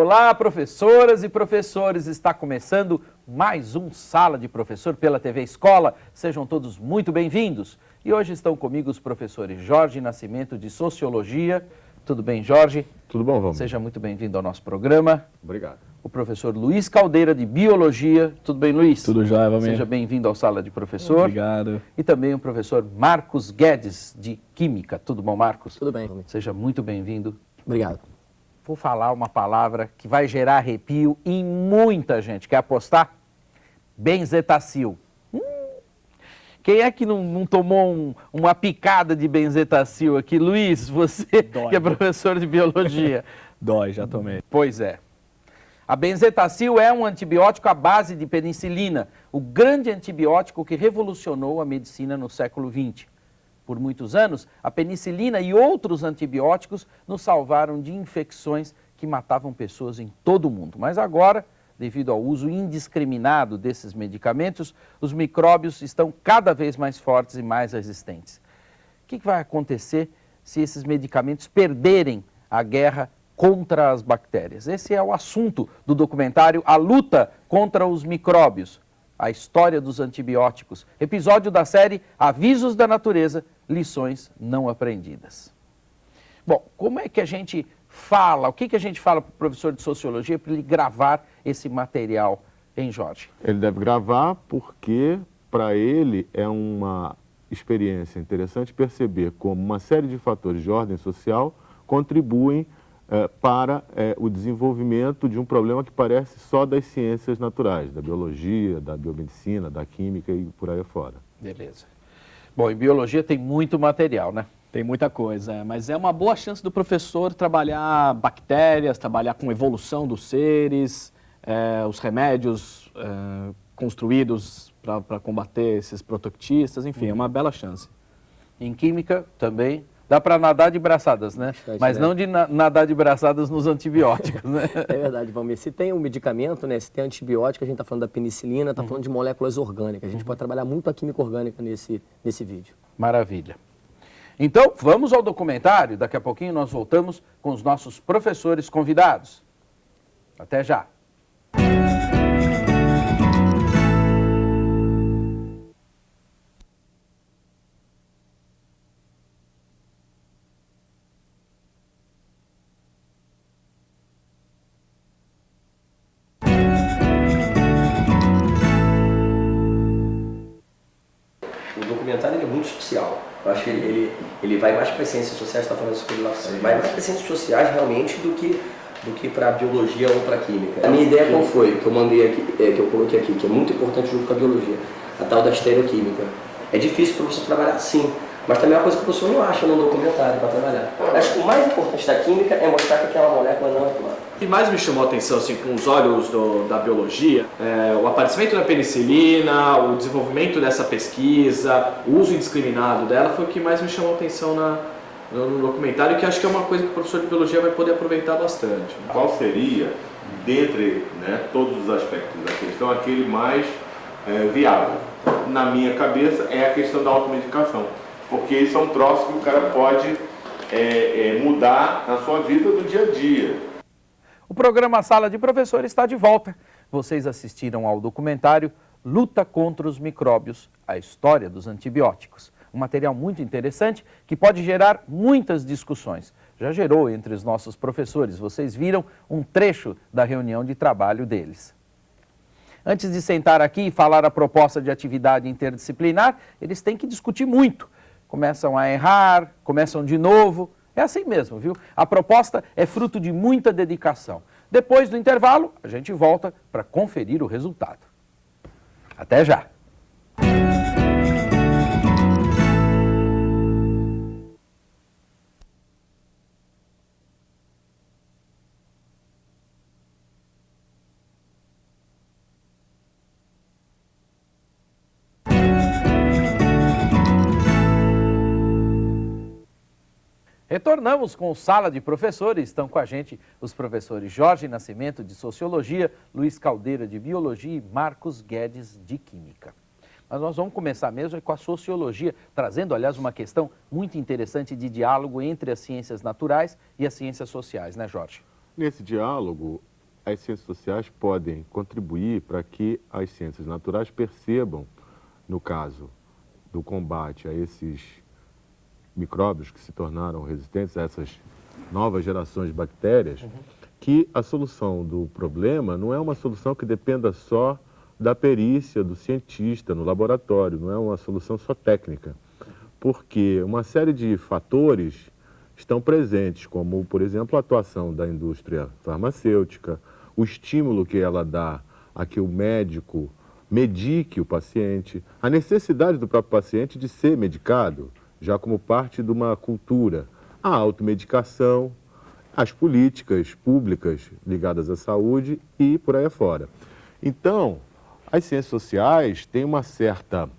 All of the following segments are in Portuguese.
Olá, professoras e professores, está começando mais um Sala de Professor pela TV Escola. Sejam todos muito bem-vindos. E hoje estão comigo os professores Jorge Nascimento, de Sociologia. Tudo bem, Jorge? Tudo bom, vamos. Seja muito bem-vindo ao nosso programa. Obrigado. O professor Luiz Caldeira, de Biologia. Tudo bem, Luiz? Tudo jóia, Valmir. Seja bem-vindo ao Sala de Professor. Obrigado. E também o professor Marcos Guedes, de Química. Tudo bom, Marcos? Tudo bem, Valmir. Seja muito bem-vindo. Obrigado. Vou falar uma palavra que vai gerar arrepio em muita gente. Quer apostar? Benzetacil. Quem é que não tomou uma picada de benzetacil aqui? Luiz, você Dói. que é professor de biologia. Dói, já tomei. Pois é. A benzetacil é um antibiótico à base de penicilina, o grande antibiótico que revolucionou a medicina no século XX. Por muitos anos, a penicilina e outros antibióticos nos salvaram de infecções que matavam pessoas em todo o mundo. Mas agora, devido ao uso indiscriminado desses medicamentos, os micróbios estão cada vez mais fortes e mais resistentes. O que vai acontecer se esses medicamentos perderem a guerra contra as bactérias? Esse é o assunto do documentário A Luta contra os Micróbios, a história dos antibióticos, episódio da série Avisos da Natureza, lições não aprendidas. Bom, como é que a gente fala, o que a gente fala para o professor de Sociologia para ele gravar esse material, hein, Jorge? Ele deve gravar porque, para ele, é uma experiência interessante perceber como uma série de fatores de ordem social contribuem para o desenvolvimento de um problema que parece só das ciências naturais, da biologia, da biomedicina, da química e por aí afora. Beleza. Bom, em biologia tem muito material, né? Tem muita coisa, mas é uma boa chance do professor trabalhar bactérias, trabalhar com evolução dos seres, os remédios construídos para combater esses protoctistas, enfim, é uma bela chance. Em química também. Dá para nadar de braçadas, né? Mas não de nadar de braçadas nos antibióticos, né? É verdade, Valmir. Se tem um medicamento, né? Se tem antibiótico, a gente está falando da penicilina, está falando de moléculas orgânicas. A gente pode trabalhar muito a química orgânica nesse vídeo. Maravilha. Então, vamos ao documentário. Daqui a pouquinho nós voltamos com os nossos professores convidados. Até já. O documentário ele é muito social. Eu acho que ele vai mais para as ciências sociais, está falando isso que ele lá fora. Vai mais para as ciências sociais realmente do que para a biologia ou para a química. A minha ideia qual foi? Que eu mandei aqui, que eu coloquei aqui, que é muito importante junto com a biologia, a tal da estereoquímica. É difícil para você trabalhar assim, mas também é uma coisa que a pessoa não acha num documentário para trabalhar. Acho que o mais importante da química é mostrar que aquela molécula não é plana. O que mais me chamou a atenção, assim, com os olhos da biologia, o aparecimento da penicilina, o desenvolvimento dessa pesquisa, o uso indiscriminado dela, foi o que mais me chamou a atenção no documentário, que acho que é uma coisa que o professor de biologia vai poder aproveitar bastante. Qual seria, dentre todos os aspectos da questão, aquele mais viável? Na minha cabeça, é a questão da automedicação, porque isso é um troço que o cara pode mudar na sua vida do dia a dia. O programa Sala de Professor está de volta. Vocês assistiram ao documentário Luta contra os Micróbios, a história dos antibióticos. Um material muito interessante que pode gerar muitas discussões. Já gerou entre os nossos professores. Vocês viram um trecho da reunião de trabalho deles. Antes de sentar aqui e falar a proposta de atividade interdisciplinar, eles têm que discutir muito. Começam a errar, começam de novo. É assim mesmo, viu? A proposta é fruto de muita dedicação. Depois do intervalo, a gente volta para conferir o resultado. Até já! Retornamos com o Sala de Professores. Estão com a gente os professores Jorge Nascimento, de Sociologia, Luiz Caldeira, de Biologia e Marcos Guedes, de Química. Mas nós vamos começar mesmo com a sociologia, trazendo, aliás, uma questão muito interessante de diálogo entre as ciências naturais e as ciências sociais, né, Jorge? Nesse diálogo, as ciências sociais podem contribuir para que as ciências naturais percebam, no caso do combate a esses micróbios que se tornaram resistentes a essas novas gerações de bactérias, que a solução do problema não é uma solução que dependa só da perícia do cientista no laboratório, não é uma solução só técnica, porque uma série de fatores estão presentes, como, por exemplo, a atuação da indústria farmacêutica, o estímulo que ela dá a que o médico medique o paciente, a necessidade do próprio paciente de ser medicado, já como parte de uma cultura, a automedicação, as políticas públicas ligadas à saúde e por aí afora. Então, as ciências sociais têm uma certa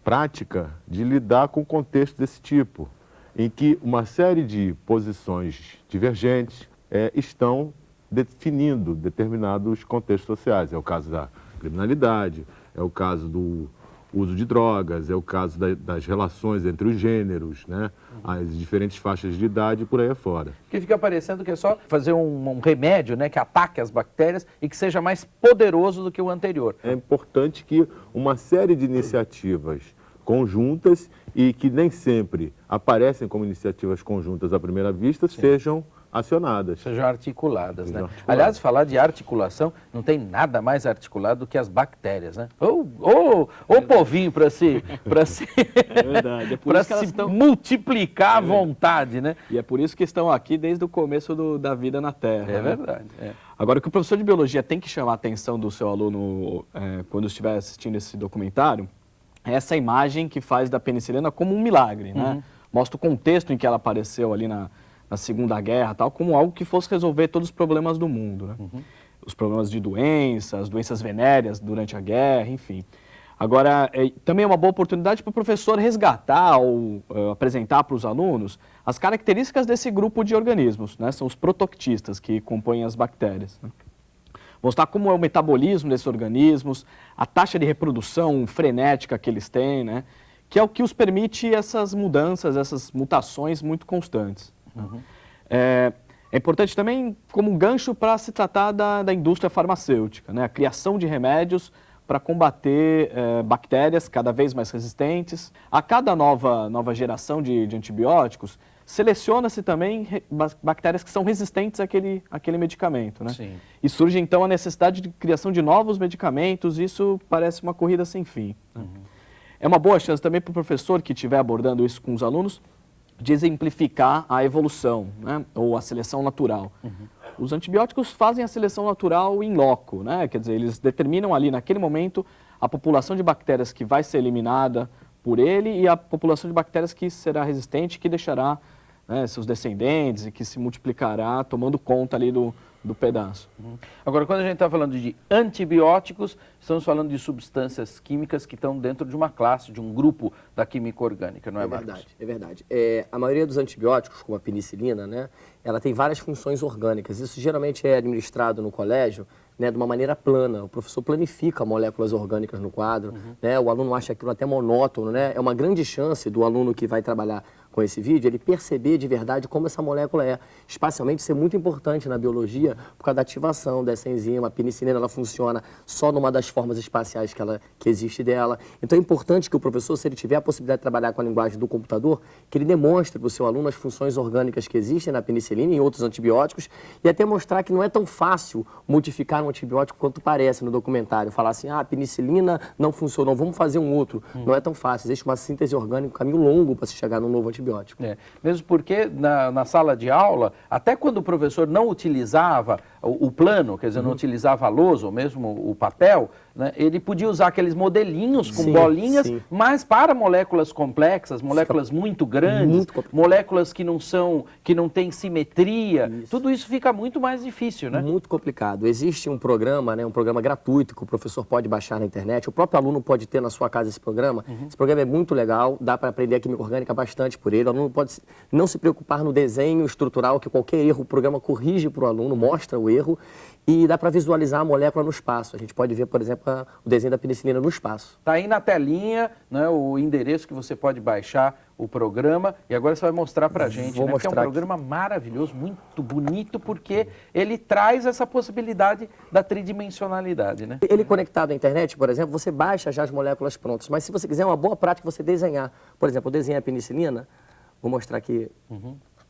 prática de lidar com contextos desse tipo, em que uma série de posições divergentes estão definindo determinados contextos sociais. É o caso da criminalidade, é o caso do uso de drogas, é o caso das relações entre os gêneros, né? As diferentes faixas de idade e por aí afora. Que fica parecendo que é só fazer um remédio, né, que ataque as bactérias e que seja mais poderoso do que o anterior. É importante que uma série de iniciativas conjuntas e que nem sempre aparecem como iniciativas conjuntas à primeira vista, sejam acionadas. Sejam articuladas, né? Articuladas. Aliás, falar de articulação, não tem nada mais articulado do que as bactérias, né? Ô povinho para se É verdade. É por para isso que elas se estão... multiplicar à vontade, né? E é por isso que estão aqui desde o começo da vida na Terra. É né? verdade. É. Agora, o que o professor de biologia tem que chamar a atenção do seu aluno quando estiver assistindo esse documentário é essa imagem que faz da penicilina como um milagre, né? Mostra o contexto em que ela apareceu ali na Segunda Guerra, tal, como algo que fosse resolver todos os problemas do mundo, né? Os problemas de doenças venéreas durante a guerra, enfim. Agora, também é uma boa oportunidade para o professor resgatar ou apresentar para os alunos as características desse grupo de organismos, né? São os protoctistas que compõem as bactérias, né? Mostrar como é o metabolismo desses organismos, a taxa de reprodução frenética que eles têm, né? Que é o que os permite essas mudanças, essas mutações muito constantes. É importante também como um gancho para se tratar da indústria farmacêutica, né? A criação de remédios para combater bactérias cada vez mais resistentes. A cada nova geração de antibióticos, seleciona-se também bactérias que são resistentes àquele medicamento, né? Sim. E surge então a necessidade de criação de novos medicamentos, isso parece uma corrida sem fim, né? É uma boa chance também para o professor que estiver abordando isso com os alunos, de exemplificar a evolução, né? Ou a seleção natural. Os antibióticos fazem a seleção natural in loco, né? Quer dizer, eles determinam ali naquele momento a população de bactérias que vai ser eliminada por ele e a população de bactérias que será resistente, que deixará, né, seus descendentes e que se multiplicará tomando conta ali do pedaço. Agora, quando a gente está falando de antibióticos, estamos falando de substâncias químicas que estão dentro de uma classe, de um grupo da química orgânica, não é, Marcos? Verdade, é verdade. A maioria dos antibióticos, como a penicilina, né, ela tem várias funções orgânicas. Isso geralmente é administrado no colégio, né, de uma maneira plana. O professor planifica moléculas orgânicas no quadro, né, o aluno acha aquilo até monótono, né? É uma grande chance do aluno que vai trabalhar com esse vídeo, ele perceber de verdade como essa molécula é. Espacialmente, isso é muito importante na biologia, por causa da ativação dessa enzima. A penicilina, ela funciona só numa das formas espaciais que existe dela. Então, é importante que o professor, se ele tiver a possibilidade de trabalhar com a linguagem do computador, que ele demonstre para o seu aluno as funções orgânicas que existem na penicilina e em outros antibióticos, e até mostrar que não é tão fácil modificar um antibiótico quanto parece no documentário. Falar assim, a penicilina não funcionou, vamos fazer um outro. Não é tão fácil. Existe uma síntese orgânica, um caminho longo para se chegar num novo antibiótico. Mesmo porque na sala de aula, até quando o professor não utilizava o plano, quer dizer, não utilizava a lousa ou mesmo o papel, né, ele podia usar aqueles modelinhos com bolinhas, mas para moléculas complexas, moléculas muito grandes, moléculas que não têm simetria, tudo isso fica muito mais difícil, né? Muito complicado. Existe um programa, né, um programa gratuito que o professor pode baixar na internet, o próprio aluno pode ter na sua casa esse programa. Esse programa é muito legal, dá para aprender a química orgânica bastante por ele. O aluno pode não se preocupar no desenho estrutural, que qualquer erro o programa corrige para o aluno, mostra o erro, e dá para visualizar a molécula no espaço. A gente pode ver, por exemplo, o desenho da penicilina no espaço. Está aí na telinha, né, o endereço que você pode baixar o programa e agora você vai mostrar pra gente, Vou né? Porque é um mostrar aqui. programa maravilhoso, muito bonito, porque ele traz essa possibilidade da tridimensionalidade, né? Ele conectado à internet, por exemplo, você baixa já as moléculas prontas, mas se você quiser uma boa prática, você desenhar. Por exemplo, eu desenhei a penicilina, vou mostrar aqui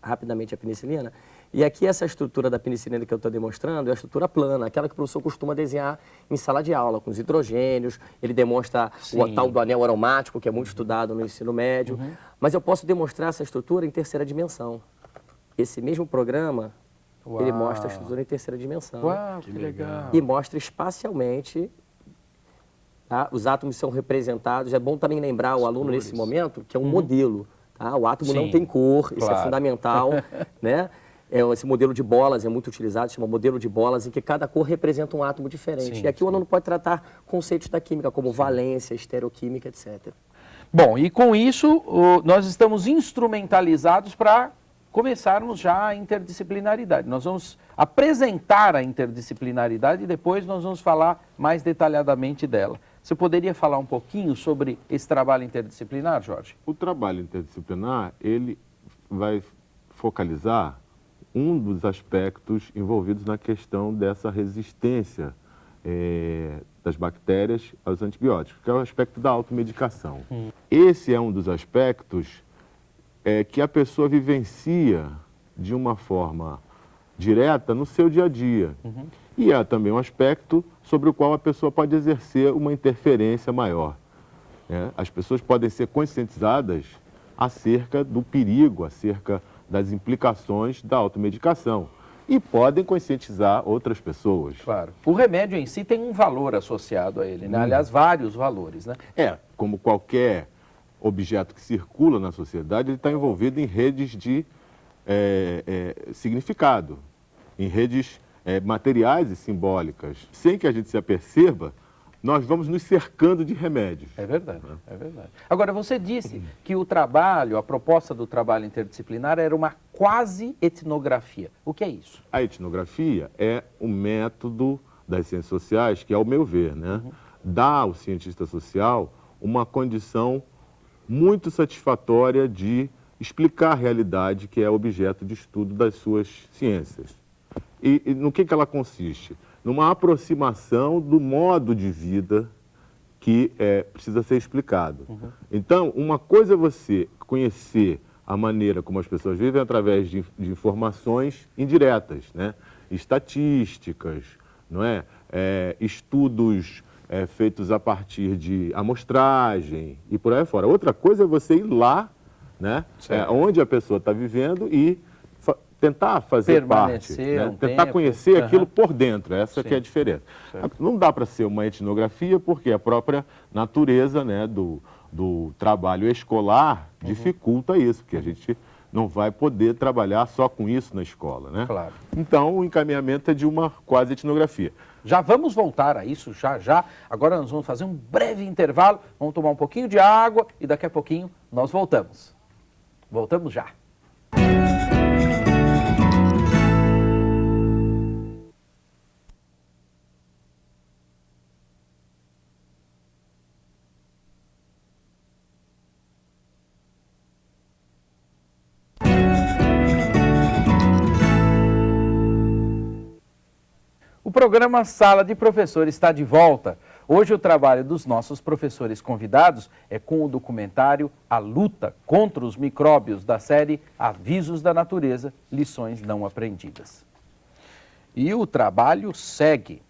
rapidamente a penicilina, e aqui essa estrutura da penicilina que eu estou demonstrando é a estrutura plana, aquela que o professor costuma desenhar em sala de aula, com os hidrogênios, ele demonstra o tal do anel aromático, que é muito estudado no ensino médio, mas eu posso demonstrar essa estrutura em terceira dimensão. Esse mesmo programa, ele Uau. mostra a estrutura em terceira dimensão. Uau, que legal. E mostra espacialmente, tá? Os átomos são representados. É bom também lembrar o aluno nesse momento que é um modelo. Tá? O átomo Sim, não tem cor, isso claro. é fundamental. Né? Esse modelo de bolas é muito utilizado, se chama modelo de bolas, em que cada cor representa um átomo diferente. Sim, e aqui o aluno pode tratar conceitos da química, como valência, estereoquímica, etc. Bom, e com isso, nós estamos instrumentalizados para começarmos já a interdisciplinaridade. Nós vamos apresentar a interdisciplinaridade e depois nós vamos falar mais detalhadamente dela. Você poderia falar um pouquinho sobre esse trabalho interdisciplinar, Jorge? O trabalho interdisciplinar, ele vai focalizar um dos aspectos envolvidos na questão dessa resistência das bactérias aos antibióticos, que é o aspecto da automedicação. Esse é um dos aspectos que a pessoa vivencia de uma forma direta no seu dia a dia. E há também um aspecto sobre o qual a pessoa pode exercer uma interferência maior. As pessoas podem ser conscientizadas acerca do perigo, acerca das implicações da automedicação. E podem conscientizar outras pessoas. Claro. O remédio em si tem um valor associado a ele, né? Aliás, vários valores, né? Como qualquer objeto que circula na sociedade, ele está envolvido em redes de significado, em redes materiais e simbólicas. Sem que a gente se aperceba, nós vamos nos cercando de remédios. É verdade, é verdade. Agora, você disse que o trabalho, a proposta do trabalho interdisciplinar era uma quase etnografia. O que é isso? A etnografia é um método das ciências sociais que, ao meu ver, dá ao cientista social uma condição muito satisfatória de explicar a realidade que é objeto de estudo das suas ciências. E no que ela consiste? Numa aproximação do modo de vida que precisa ser explicado. Então, uma coisa é você conhecer a maneira como as pessoas vivem através de informações indiretas, né? Estatísticas, não é? Estudos feitos a partir de amostragem e por aí fora. Outra coisa é você ir lá, né? Onde a pessoa está vivendo e tentar fazer parte, né? Tentar conhecer aquilo por dentro, essa que é a diferença. Não dá para ser uma etnografia porque a própria natureza, né, do trabalho escolar dificulta isso, porque a gente não vai poder trabalhar só com isso na escola, né? Claro. Então, o encaminhamento é de uma quase etnografia. Já vamos voltar a isso, já. Agora nós vamos fazer um breve intervalo, vamos tomar um pouquinho de água e daqui a pouquinho nós voltamos. Voltamos já. O programa Sala de Professor está de volta. Hoje o trabalho dos nossos professores convidados é com o documentário A Luta contra os Micróbios da série Avisos da Natureza, Lições Não Aprendidas. E o trabalho segue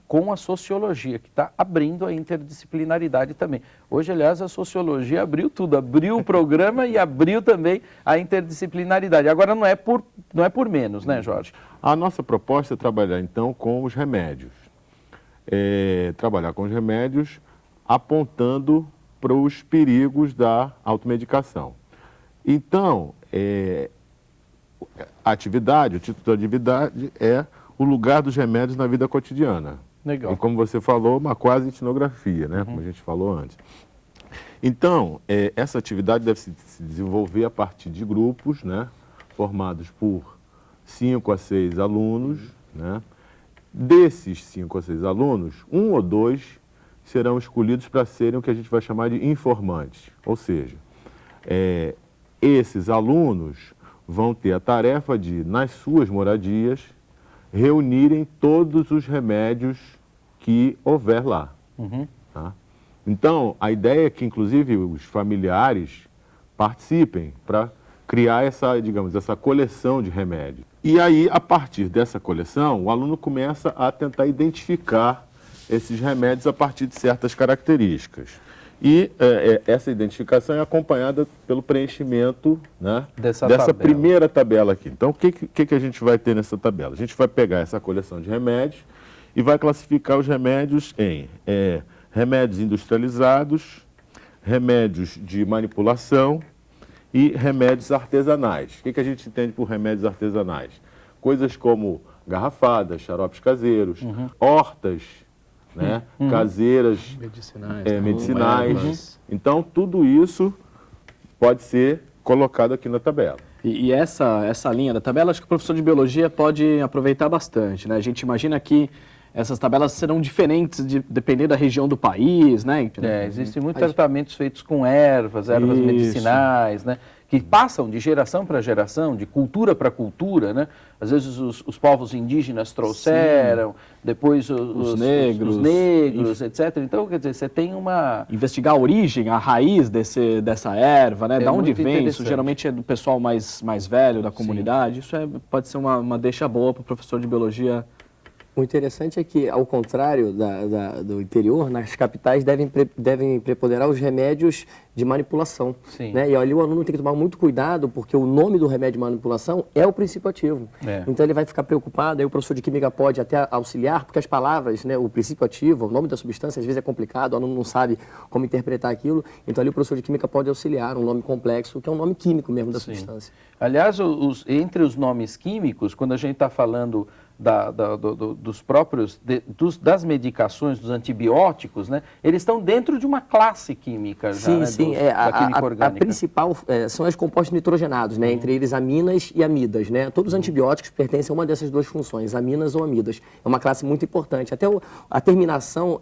com a sociologia, que está abrindo a interdisciplinaridade também. Hoje, aliás, a sociologia abriu tudo, abriu o programa e abriu também a interdisciplinaridade. Agora não é por menos, né, Jorge? A nossa proposta é trabalhar, então, com os remédios. Trabalhar com os remédios apontando para os perigos da automedicação. Então, a atividade, o título da atividade é o lugar dos remédios na vida cotidiana. Legal. E como você falou, uma quase etnografia, né? Como a gente falou antes. Então, essa atividade deve se desenvolver a partir de grupos, né? Formados por 5 a 6 alunos, né? Desses 5 a 6 alunos, 1 ou 2 serão escolhidos para serem o que a gente vai chamar de informantes. Ou seja, esses alunos vão ter a tarefa de, nas suas moradias, reunirem todos os remédios que houver lá. Tá? Então, a ideia é que, inclusive, os familiares participem para criar essa, digamos, essa coleção de remédios. E aí, a partir dessa coleção, o aluno começa a tentar identificar esses remédios a partir de certas características. E essa identificação é acompanhada pelo preenchimento, né, dessa primeira tabela aqui. Então, o que a gente vai ter nessa tabela? A gente vai pegar essa coleção de remédios e vai classificar os remédios em remédios industrializados, remédios de manipulação e remédios artesanais. O que a gente entende por remédios artesanais? Coisas como garrafadas, xaropes caseiros, hortas, né, caseiras, medicinais. Então, tudo isso pode ser colocado aqui na tabela. E essa linha da tabela, acho que o professor de biologia pode aproveitar bastante, né? A gente imagina que essas tabelas serão diferentes dependendo da região do país, né? Existem muitos tratamentos feitos com ervas medicinais, né? Que passam de geração para geração, de cultura para cultura, né? Às vezes os povos indígenas trouxeram, depois os negros, etc. Então, quer dizer, você tem uma... Investigar a origem, a raiz dessa erva, né? Da onde vem? Isso geralmente é do pessoal mais velho da comunidade. Isso pode ser uma deixa boa para o professor de biologia. O interessante é que, ao contrário do interior, nas capitais devem preponderar os remédios de manipulação. Né? E ali o aluno tem que tomar muito cuidado, porque o nome do remédio de manipulação é o princípio ativo. Então ele vai ficar preocupado, aí o professor de química pode até auxiliar, porque as palavras, né, o princípio ativo, o nome da substância, às vezes é complicado, o aluno não sabe como interpretar aquilo. Então ali o professor de química pode auxiliar, um nome complexo, que é um nome químico mesmo da substância. Aliás, entre os nomes químicos, quando a gente está falando dos próprios, das medicações, dos antibióticos, né, eles estão dentro de uma classe química já, né, da química orgânica. A principal são os compostos nitrogenados, né, entre eles aminas e amidas, né. Todos os antibióticos pertencem a uma dessas duas funções, aminas ou amidas. É uma classe muito importante. Até a terminação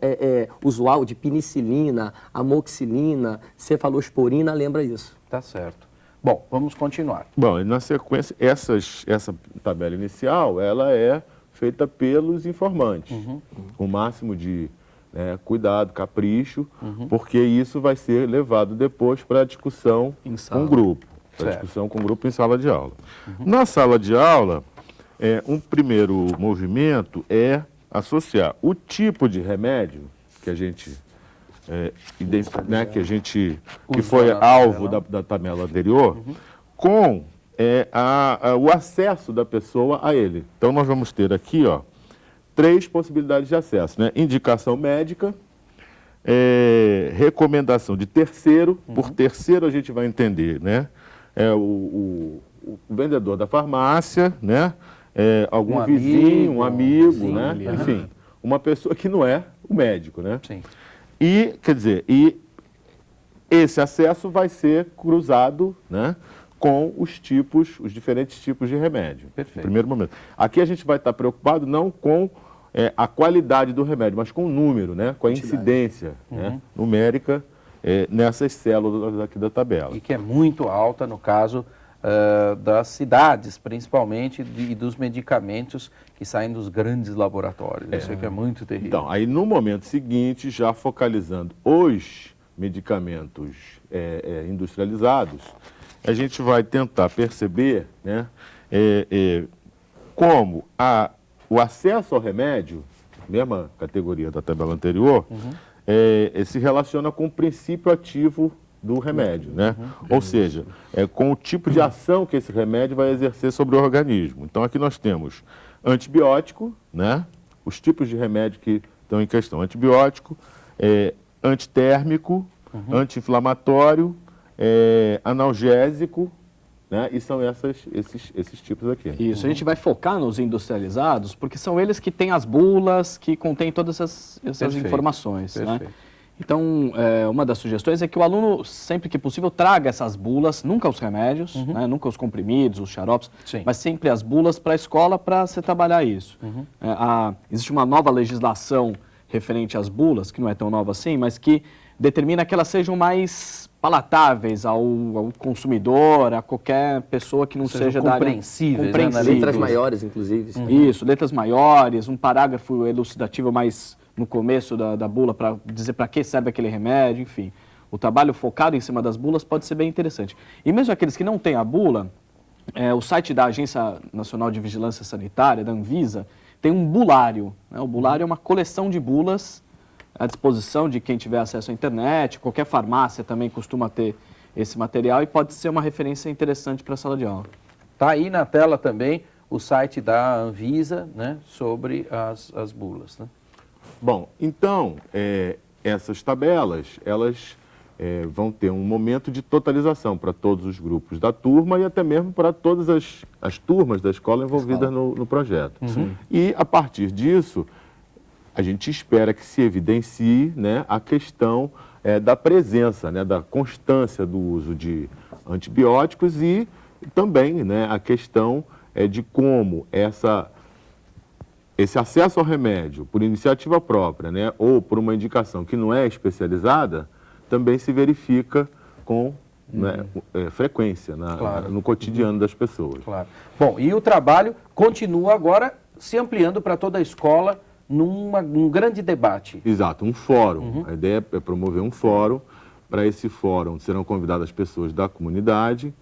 usual de penicilina, amoxicilina, cefalosporina lembra isso. Tá certo. Bom, vamos continuar. Bom, na sequência, essa tabela inicial, ela é feita pelos informantes, com o máximo de cuidado, capricho, porque isso vai ser levado depois para a discussão com o grupo, em sala de aula. Na sala de aula, um primeiro movimento é associar o tipo de remédio que a gente que foi alvo da tabela anterior, com o acesso da pessoa a ele. Então, nós vamos ter aqui, 3 possibilidades de acesso, né? Indicação médica, recomendação de terceiro. Por terceiro, a gente vai entender, né? O vendedor da farmácia, né? Algum vizinho, um amigo, né? Enfim, uma pessoa que não é o médico, né? Sim. E, quer dizer, esse acesso vai ser cruzado, né, com os diferentes tipos de remédio. Perfeito. No primeiro momento. Aqui a gente vai estar preocupado não com a qualidade do remédio, mas com o número, né, com a incidência numérica nessas células aqui da tabela. E que é muito alta no caso das cidades, principalmente, e dos medicamentos que saem dos grandes laboratórios. Isso aqui é muito terrível. Então, aí no momento seguinte, já focalizando os medicamentos industrializados, a gente vai tentar perceber, né, como o acesso ao remédio, mesma categoria da tabela anterior, se relaciona com o princípio ativo do remédio, né? Ou seja, com o tipo de ação que esse remédio vai exercer sobre o organismo. Então, aqui nós temos antibiótico, né? Os tipos de remédio que estão em questão. Antibiótico, antitérmico, anti-inflamatório, analgésico, né? E são esses tipos aqui. Isso, a gente vai focar nos industrializados, porque são eles que têm as bulas, que contêm todas essas informações, né? Então, uma das sugestões é que o aluno, sempre que possível, traga essas bulas, nunca os remédios, né, nunca os comprimidos, os xaropes, mas sempre as bulas para a escola para se trabalhar isso. Existe uma nova legislação referente às bulas, que não é tão nova assim, mas que determina que elas sejam mais palatáveis ao consumidor, a qualquer pessoa que não seja da área compreensíveis, compreensíveis. né? Letras maiores, inclusive. Isso, letras maiores, um parágrafo elucidativo mais no começo da bula para dizer para que serve aquele remédio, enfim. O trabalho focado em cima das bulas pode ser bem interessante. E mesmo aqueles que não têm a bula, o site da Agência Nacional de Vigilância Sanitária, da Anvisa, tem um bulário, né? O bulário é uma coleção de bulas à disposição de quem tiver acesso à internet, qualquer farmácia também costuma ter esse material e pode ser uma referência interessante para a sala de aula. Está aí na tela também o site da Anvisa, né, sobre as bulas, né? Bom, então, essas tabelas, elas vão ter um momento de totalização para todos os grupos da turma e até mesmo para todas as turmas da escola envolvidas no projeto. E, a partir disso, a gente espera que se evidencie, né, a questão da presença, né, da constância do uso de antibióticos e também, né, a questão de como esse acesso ao remédio por iniciativa própria, né, ou por uma indicação que não é especializada, também se verifica com frequência no cotidiano das pessoas. Claro. Bom, e o trabalho continua agora se ampliando para toda a escola num grande debate. Exato, um fórum. A ideia é promover um fórum. Para esse fórum serão convidadas pessoas da comunidade.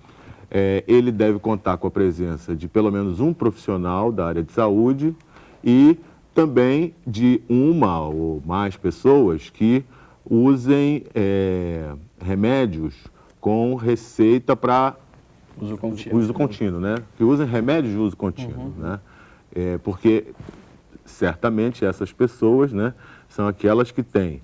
Ele deve contar com a presença de pelo menos um profissional da área de saúde e também de uma ou mais pessoas que usem remédios com receita para uso contínuo, né? Que usem remédios de uso contínuo, né? Porque certamente essas pessoas, né, são aquelas que têm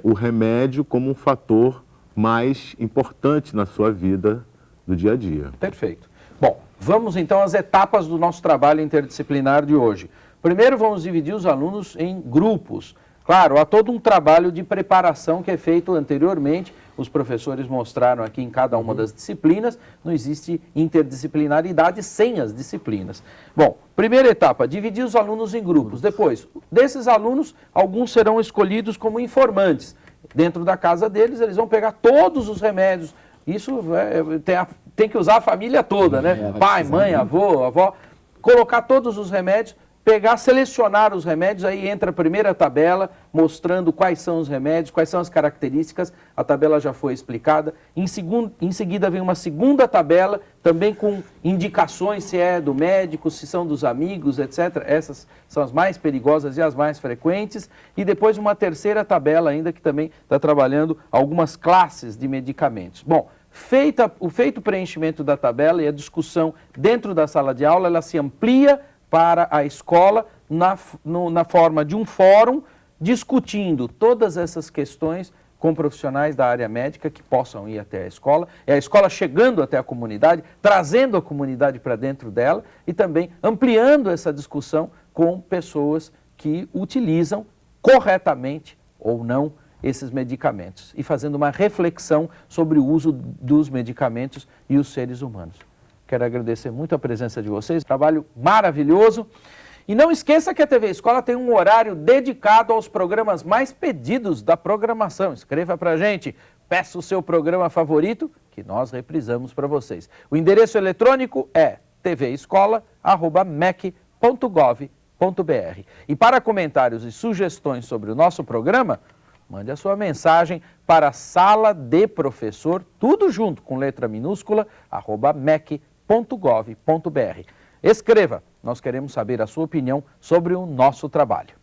o remédio como um fator mais importante na sua vida do dia a dia. Perfeito. Bom, vamos então às etapas do nosso trabalho interdisciplinar de hoje. Primeiro vamos dividir os alunos em grupos. Claro, há todo um trabalho de preparação que é feito anteriormente, os professores mostraram aqui em cada uma das disciplinas, não existe interdisciplinaridade sem as disciplinas. Bom, primeira etapa, dividir os alunos em grupos. Depois, desses alunos, alguns serão escolhidos como informantes. Dentro da casa deles, eles vão pegar todos os remédios. Isso tem que usar a família toda, né? Pai, mãe, avô, avó, colocar todos os remédios, selecionar os remédios, aí entra a primeira tabela, mostrando quais são os remédios, quais são as características, a tabela já foi explicada. Em seguida vem uma segunda tabela, também com indicações se é do médico, se são dos amigos, etc. Essas são as mais perigosas e as mais frequentes. E depois uma terceira tabela ainda, que também está trabalhando algumas classes de medicamentos. Bom, o feito preenchimento da tabela e a discussão dentro da sala de aula, ela se amplia para a escola na forma de um fórum, discutindo todas essas questões com profissionais da área médica que possam ir até a escola. É a escola chegando até a comunidade, trazendo a comunidade para dentro dela e também ampliando essa discussão com pessoas que utilizam corretamente ou não esses medicamentos e fazendo uma reflexão sobre o uso dos medicamentos e os seres humanos. Quero agradecer muito a presença de vocês, trabalho maravilhoso. E não esqueça que a TV Escola tem um horário dedicado aos programas mais pedidos da programação. Escreva pra gente, peça o seu programa favorito, que nós reprisamos para vocês. O endereço eletrônico é tvescola@mec.gov.br. E para comentários e sugestões sobre o nosso programa, mande a sua mensagem para a Sala de Professor, tudo junto com letra minúscula, @mec.gov.br. Escreva, nós queremos saber a sua opinião sobre o nosso trabalho.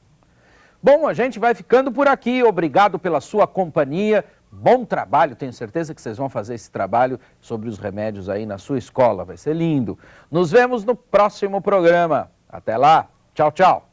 Bom, a gente vai ficando por aqui, obrigado pela sua companhia, bom trabalho, tenho certeza que vocês vão fazer esse trabalho sobre os remédios aí na sua escola, vai ser lindo. Nos vemos no próximo programa, até lá, tchau, tchau.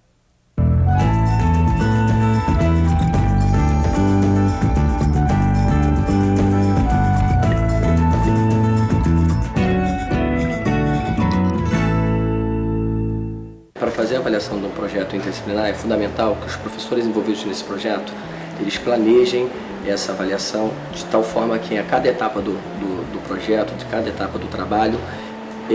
Para fazer a avaliação de um projeto interdisciplinar é fundamental que os professores envolvidos nesse projeto, eles planejem essa avaliação de tal forma que a cada etapa do projeto, de cada etapa do trabalho,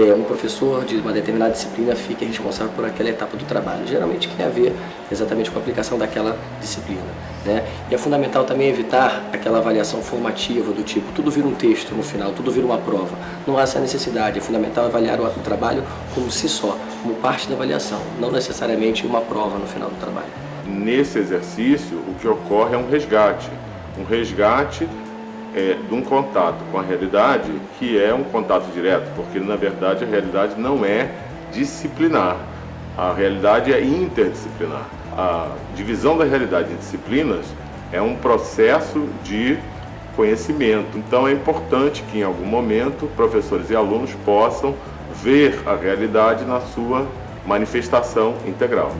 um professor de uma determinada disciplina fique responsável por aquela etapa do trabalho. Geralmente tem a ver exatamente com a aplicação daquela disciplina, né? E é fundamental também evitar aquela avaliação formativa do tipo, tudo vira um texto no final, tudo vira uma prova. Não há essa necessidade, é fundamental avaliar o trabalho como si só, como parte da avaliação, não necessariamente uma prova no final do trabalho. Nesse exercício, o que ocorre é um resgate de um contato com a realidade, que é um contato direto, porque na verdade a realidade não é disciplinar, a realidade é interdisciplinar. A divisão da realidade em disciplinas é um processo de conhecimento, então é importante que em algum momento professores e alunos possam ver a realidade na sua manifestação integral.